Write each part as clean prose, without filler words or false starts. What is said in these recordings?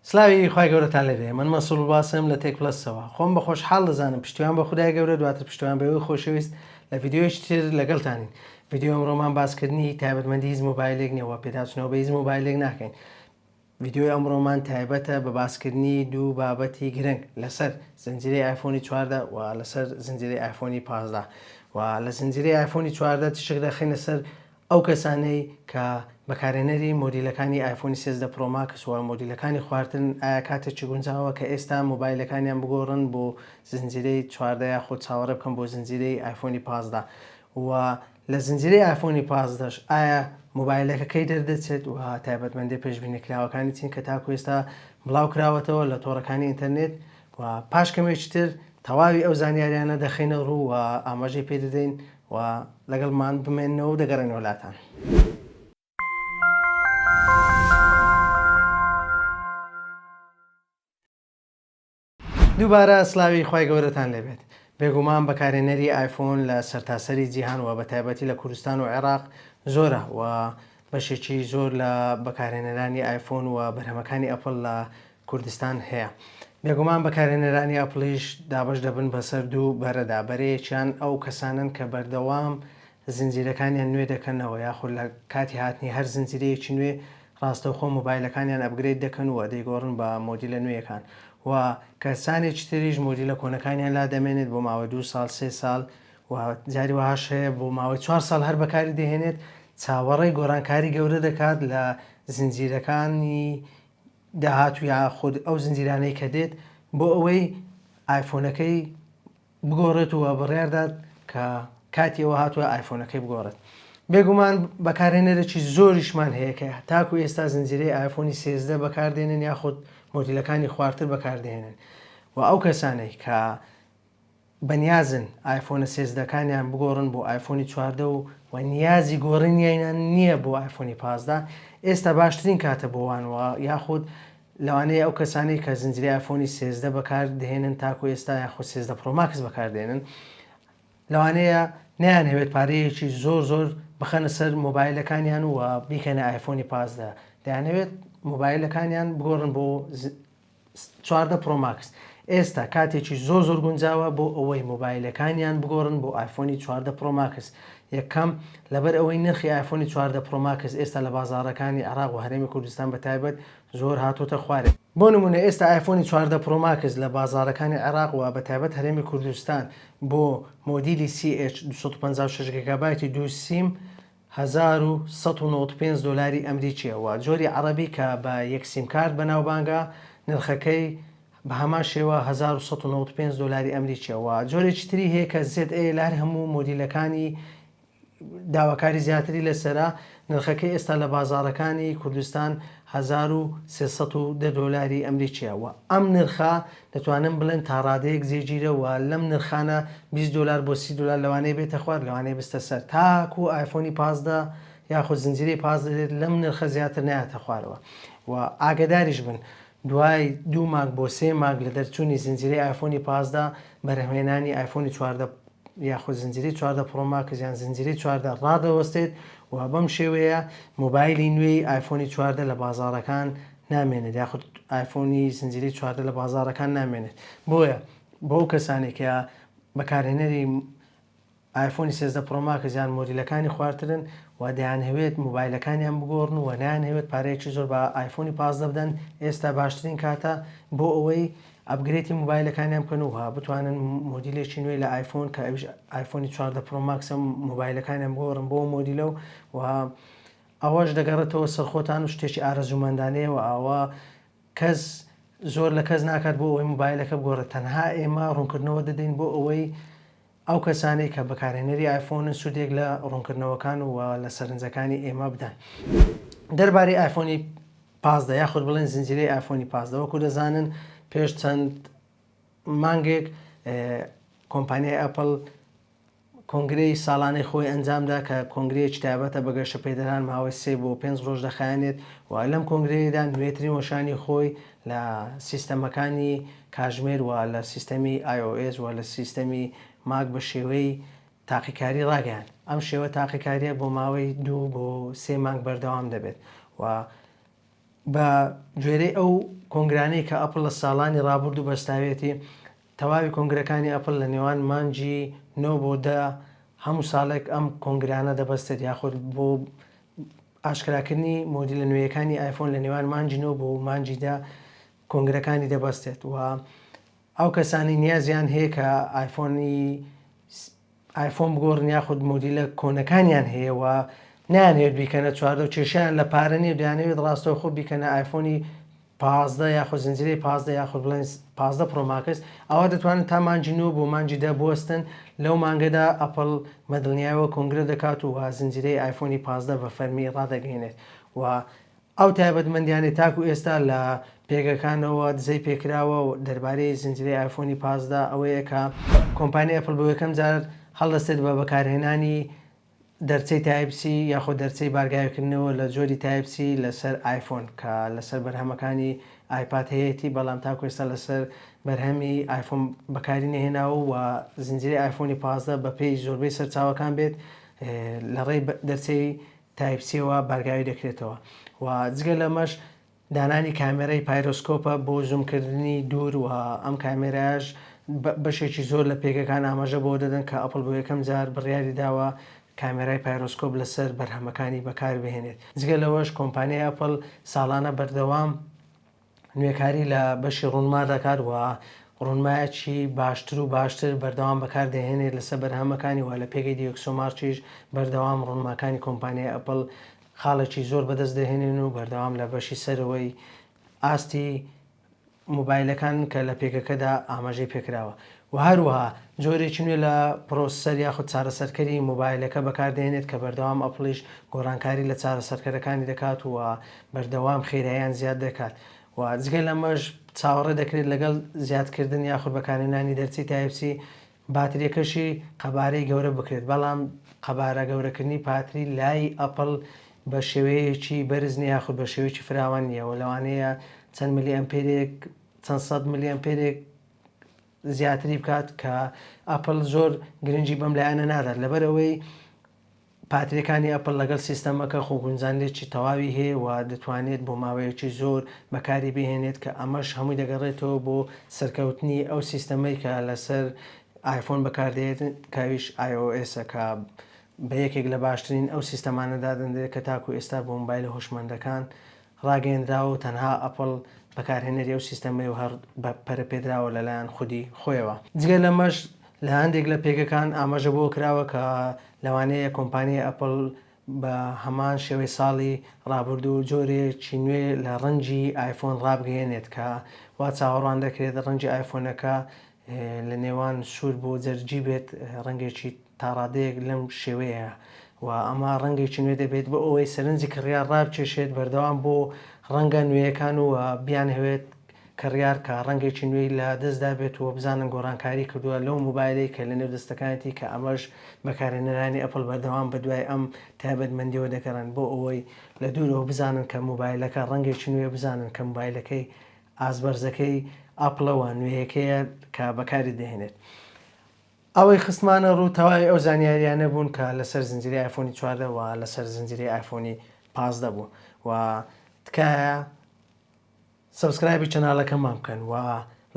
سلاوی خی گەورەتان لێبێ من مەسوول باسم لە تێک پلسەوە خۆم بە خۆشحاڵ دەزانم پشتیوان بە خودای گەورە دواتر پشتیوان بەوەی خۆشەویست لە ڤیددیۆیش تر لەگەڵتانین ڤیددیۆ ئەمڕۆمان باسکردنی تایبەتمەندی هیچ مۆبایلێک نێوە پێداچنەوە بە هیچ مۆبایلێک ناکەین. ڤیددیۆی ئەمڕۆمان تایبەتە بە باسکردنی دوو بابەتی گرنگ لەسەر زنجیرەی ئایفۆنی 14 و لەسەر زنجیرەی ئایفۆنی 15 و لە زنجیرەی ئایفۆنی 14 تشک دەخینە سەر ئەو کەسانەی کە بەکارهێنەری مۆدیلەکانی ئایفۆنی 13 پرۆ ماکس و مۆدیلەکانی خواردن ئایا کاتێکی گونجاوە کە ئێستا مۆبایلەکانیان بگۆڕن بۆ زنجیرەی 14 یا خۆ چاوەڕێ بکەم بۆ زنجیرەی ئایفۆنی 15 و لە زنجیرەی ئایفۆنی 15 ئایا مۆبایلەکەکەی دەردەچێت و تایبەتمەندی پێشبینیکراوەکانی چین کە تاکو ئێستا بڵاو کراوەتەوە لە تۆڕەکانی ئینتەرنێت و پاش کەمێکی تر تەواوی ئەو زانیاریانە دەخینە ڕوو و ئاماژەی پێ دەدەین و لەگەڵمان بمێنەوە و دەگەڕێنەوە لاتان. دووبارە سلاوی خی گەورەتان لێبێت. بێگومان بەکارهێنەری ئایفۆن لە سەرتاسەری جیهان و بە تایبەتی لە کوردستان و عێراق زۆرە و بەشێکی زۆر لە بەکارهێنەرانی ئایفۆن و بەرهەمەکانی ئەپڵ لە کوردستان هەیە. بێگومان بەکارهێنەرانی ئەپڵیش دابش دەبن بەسەر دوو بەرەدا بەرەیەکیان ئەو کەسانن کە بەردەوام زنجیرەکانیان نوێ دەکەنەوە یاخود لە کاتی هاتنی هەر زنجیرەیەکی نوێ ڕاستەوخۆ مۆبایلەکانیان ئەپگرێت دەکەن و دەیگۆڕن بە مۆدیلە نوێیەکان و کەسانێکی تریش مۆدیلە کۆنەکانیان لا دەمێنێت بۆ ماوەی 2 ساڵ 3 ساڵ و جاری وهاش هەیە بۆ ماوەی 4 ساڵ هەر بەکاری دەهێنێت چاوەڕێی گۆڕانکاری گەورە دەکات لە زنجیرەکانی داهاتوو یا خود ئەو زنجیرانەی کە دێت بۆ ئەوەی ئایفۆنەکەی بگۆڕێت و بڕیاردات کە کاتیەوە هاتووە ئایفۆنەکەی بگۆڕێت. بێگومان بەکارهێنەرێکی زۆریشمان هەیە کە تاکو ئێستا زنجیرەی ئایفۆنی 13 بەکاردێنن یاخود مۆدیلەکانی خواردتر بەکاردێنن و ئەو کەسانەی کە بەنیازن ئایفۆنە 13کانیان بگۆڕن بۆ ئایفۆنی 14 و نیازی گۆڕینیان نییە بۆ ئایفۆنی 15 ئێستا باشترین کاتە بۆوانەوە یاخود لەوانەیە ئەو کەسانی کە زنجیرەی ئایفۆنی 13 بەکاردێنن تاکو ئێستا یاخود 13 پرۆ ماکس بەکاردێنن لەوانەیە نەیانەوێت پارەیەکی زۆر بخەنە سەر مۆبایلەکانیان و بیکەنە ئایفۆنی 15 دەیانەوێت مۆبایلەکانیان بگۆڕن بۆ 14 پرۆ ماکس. ئێستا کاتێکی زۆر گونجاوە بۆ ئەوەی مۆبایلەکانیان بگۆڕن بۆ ئایفۆنی 14 پرۆ ماکس یەکەم لەبەر ئەوەی نرخی ئایفۆنی 14 پرۆ ماکس ئێستا لە بازاڕەکانی عێراق و هەرێمی کوردستان بەتایبەت زۆر هاتوۆتە خوارێ. بۆ نمونە ئێستا ئایفۆنی 14 پرۆ ماکس لە بازاڕەکانی عێراق و بەتایبەت هەرێمی کوردستان بۆ مۆدیلی CH 256 گیگابایتی دوو سیم 1195 دلاری ئەمریکیەوە جۆری عەرەبی کە بە یەک سیمکارت بەناوبانگە نرخەکەی بە هەمان شێوە 1195 دلاری ئەمریکیەوە جۆرێکی تری هەیە کە ZA لار هەموو مۆدیلەکانی داواکاری زیاتری لەسرە نرخەکەی ئێستا لە بازاڕەکانی کوردستان 1310 دلاری ئەمریکیەوە ئەم نرخە دەتوانن بڵێن تا ڕادەیەک زێگیرەوە لەم نرخانە 20 دلار بۆ 30 دلار لەوانەیە بێتە خوارد لەوانەیە بستە سەر تاکو ئایفۆنی 15 یاخود زنجیرەی 15 لەم نرخە زیاتر نایاتە خوارەوە و ئاگداریش بن دوای 2 مانگ بۆ 3 مانگ لە دەرچوونی زنجیرەی ئایفۆنی 15 بەرهەمهێنانی ئایفۆنی 14 یاخود زنجیرەی 14 پرۆ ماکس یان زنجیرەی 14 ڕادەوەستێت و بەم شێوەیە مۆبایلی نوێی ئایفۆنی 14 لە بازاڕەکان نامێنێت یاخود ئایفۆنی زنجیرەی 14 لە بازاڕەکان نامێنێت. بۆیە بۆ کەسانێک کە بەکارهێنەری ئایفۆنی 13 پرۆ ماکس یان مۆدیلەکانی خواردترن و دەیانهەوێت مۆبایلەکانیان بگۆڕن و نایانهەوێت پارەیەکی زۆر بە ئایفۆنی 15 بدەن ئێستا باشترین کاتە بۆ ئەوەی ئەپگرێتی مۆبایلەکانیان بکەن و بتوانن مۆدیلێکی نوێی لە ئایفۆن کە ئایفۆنی 14 پرۆ ماکس مۆبایلەکانیان بگۆڕن بۆ مۆدیلە و ئەوەش دەگەڕێتەوە سەرخۆتان و شتێکی ئارەزومەندانەیە و ئەوە کەس زۆر لە کەس ناکات بۆ ئەوەی مۆبایلەکە بگۆڕێت تەنها ئێمە ڕوونکردنەوە دەدەین بۆ ئەوەی ئەو کەسانەی کە بەکارهێنەری ئایفۆنن سوودێک لە ڕوونکردنەوەکان و لە سەرنجەکانی ئێمە بدەن. دەربارەی ئایفۆنی 15 یاخود بڵێن زنجیرەی ئایفۆنی 15 وەکو دەزانن پێش چەند مانگێک کۆمپانیای ئەپڵ کۆنگرەی ساڵانەی خۆی ئەنجامدا کە کۆنگرەیەکی تایبەتە بە گەشە پێدەران ماوەی 3 بۆ 5 ڕۆژ دەخایەنێت و لەم کۆنگرەیەدا نوێترین وەشانی خۆی لە سیستەمەکانی کاژمێر و لە سیستەمی iOS و لە سیستەمی ماک بە شێوەی تاقیکاری ڕاگەیان. ئەم شێوە تاقیکاریە بۆ ماوەی 2 بۆ 3 مانگ بەردەوام دەبێت و بە گوێرەی ئەو کۆنگرانەی کە ئەپڵ لە ساڵانی ڕابرد و بەستاوێتی تەواوی کۆنگرەکانی ئەپڵ لە نێوان مانجی 9 بۆ 10 هەموو ساڵێک ئەم کۆنگرانە دەبەستێت یاخود بۆ ئاشکراکردنی مۆدیلە نوێیەکانی ئایفۆن لە نێوان مانجی 9 بۆ مانجی 10 کۆنگرەکانی دەبەستێت و ئەو کەسانی نیازیان هەیە کە ئایفۆن بگۆڕن یاخود مۆدیلە کۆنەکانیان هەیە و نانەوێت بیکەنە چواردە و کێشیان لە پارە نیە و دەیانەوێت ڕاستەوە خۆ بیکەنە ئایفۆنی 15 یاخود زنجیرەی 15 یاخود بڵێن 15 پرۆماکس ئەوە دەتوانن تا مانجی 9 بۆ مانجی 10 بوەستن لەو مانگەدا ئەپڵ مەدڵنیایەوە کۆنگرە دەکات و زنجیرەی ئایفۆنی 15 بە فەرمی ڕادەگەینێت و ئەو تایبەتمەندیانەی تاکو ئێستا لە پێگەکانەوە دزەی پێکراوە و دەربارەی زنجیرەی ئایفۆنی 15 ئەوەیە کە کۆمپانی ئەپڵ بۆ یەکەم جار هەڵدەستێت بە بەکارهێنانی دەرچەی تایپسی یاخود دەرچەی بارگاوکردنەوە لە جۆری تایپسی لەسەر ئایفۆن کە لەسەر بەرهەمەکانی ئایپات هەیەی بەڵام تاکو ئێستا لەسەر بەرهەمی ئایفۆن بەکاری نەهێناوە و زنجیرەی ئایفۆنی 15 بە پێی زۆربەی سەرچاوەکان بێت لە ڕێی دەرچەی تایپسیەوە بارگاوی دەکرێتەوە و جگە لەمەش دانانی کامێرەی پایرۆسکۆپە بۆ زوومکردنی دوور و ئەم کامێراش بەشێکی زۆر لە پێگەکان ئاماژە بۆ دەدەن کە ئەپڵ بۆ یەکەم جار بڕیاری داوە کامێرای پایرۆسکۆپ لەسەر بەرهەمەکانی بەکار بهێنێت جگە لەوەش کۆمپانیای ئەپڵ ساڵانە بەردەوام نوێکاری لە بەشی ڕوونما دەکات و ڕوونمایەکی باشتر و باشتر بەردەوام بەکار دەهێنێت لەسەر بەرهەمەکانی و لە پێگەی دیۆکسۆمارچیش بەردەوام ڕوونماکانی کۆمپانیای ئەپڵ خاڵێکی زۆر بەدەست دەهێنن و بەردەوام لە بەشی سەرەوەی ئاستی موبایلەکان کە لە پێگەکەدا ئاماژەی پێکراوە و هەروەها جۆرێکی نوێ لە پرۆسەر یاخود چارەسەرکەری موبایلەکە بەکاردێنێت کە بەردەوام ئەپڵیش گۆڕانکاری لە چارەسەرکەرەکانی دەکات و بەردەوام خێراییان زیاد دەکات و جگە لەمەش چاوەڕێ دەکرێت لەگەڵ زیادکردن یاخود بەکارهێنانی دەرچی تایپسی باتریەکەشی قەبارەی گەورە بکرێت بەڵام قەبارە گەورەکردنی پاتری لای ئەپڵ بە شێوەیەکی بەرز نیە یاخود بە شێوەیەکی فراوان نییە و لەوانەیە چەند ملی ئەمپێرێک چەند سەد ملی ئەمپێرێک زیاتری بکات کە ئەپڵ زۆر گرنگی بەم لایەنە نادات لەبەرەوەی پاتریەکانی ئەپڵ لەگەڵ سیستەمەکە خۆگونجاندێکی تەواوی هەیە و دەتوانێت بۆ ماوەیەکی زۆر بەکاری بهێنێت کە ئەمەش هەمووی دەگەڕێتەوە بۆ سەرکەوتنی ئەو سیستەمەی کە لەسەر ئایفۆن بەکاردێت کاویش iOS-ەکە بە یەکێک لە باشترین ئەو سیستەمانەدا دەندێت کە تاکو ئێستا بۆ مۆبایلە هۆشمەندەکان ڕاگەیەنراوە و تەنها ئەپڵ بەکارهێنەری ئەو سیستەمەی و هەر پەرە پێدراوە لەلایەن خودی خۆیەوە جگە لەمەش لە هەندێک لە پێگەکان ئاماژە بۆ کراوە کە لەوانەیە کۆمپانیای ئەپڵ بە هەمان شێوەی ساڵی ڕابردوو جۆرێکی نوێ لە ڕەنگی ئایفۆن ڕابگەێنێت کە وا چاوەڕوان دەکرێت ڕەنگی ئایفۆنەکە لە نێوان سوور بۆ جەرجی بێت ڕەنگێکی تاڕادەیەک لەم شێوەیە و ئەمە ڕەنگێکی نوێ دەبێت بۆ ئەوەی سەرنجی کڕیار ڕابکێشێت بەردەوام بۆ ڕەنگە نوێیەکان و بیان هەوێت کڕیار کە ڕەنگێکی نوێی لە دەستدا بێت و بزانن گۆڕانکاری کردووە لەو موبایلەی کە لە نێو دەستەکانێتی کە ئەمەش بەکارهێنەرانی ئەپڵ بەردەوام بە دوای ئەم تایبەتمەندیەوە دەکەن بۆ ئەوەی لە دوورەوە بزانن کە موبایلەکە ڕەنگێکی نوێ بزانن کە موبایلەکەی ئازبەرزەکەی ئەپڵەوە نوێیەکەیە کە بەکاری دەهێنێت ئەوەی خستمانە ڕوو تەواوی ئەو زانیاریانە بوون کە لەسەر زنجیرەی ئایفۆنی 14 و لەسەر زنجیرەی ئایفۆنی 15 بوو و تکایە سەبسکرایبی چەناڵەکە مام بکەن و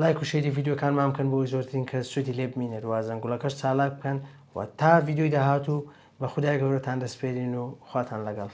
لایک و شێری ڤیدیۆکان مام بکەن بۆ زۆرترین کە سوودی لێ ببینێت و زەنگوڵەکەش چالاک بکەن و تا ڤیدیۆی داهاتوو بە خودای گەورەتان دەسپێرین و خواتان لەگەڵ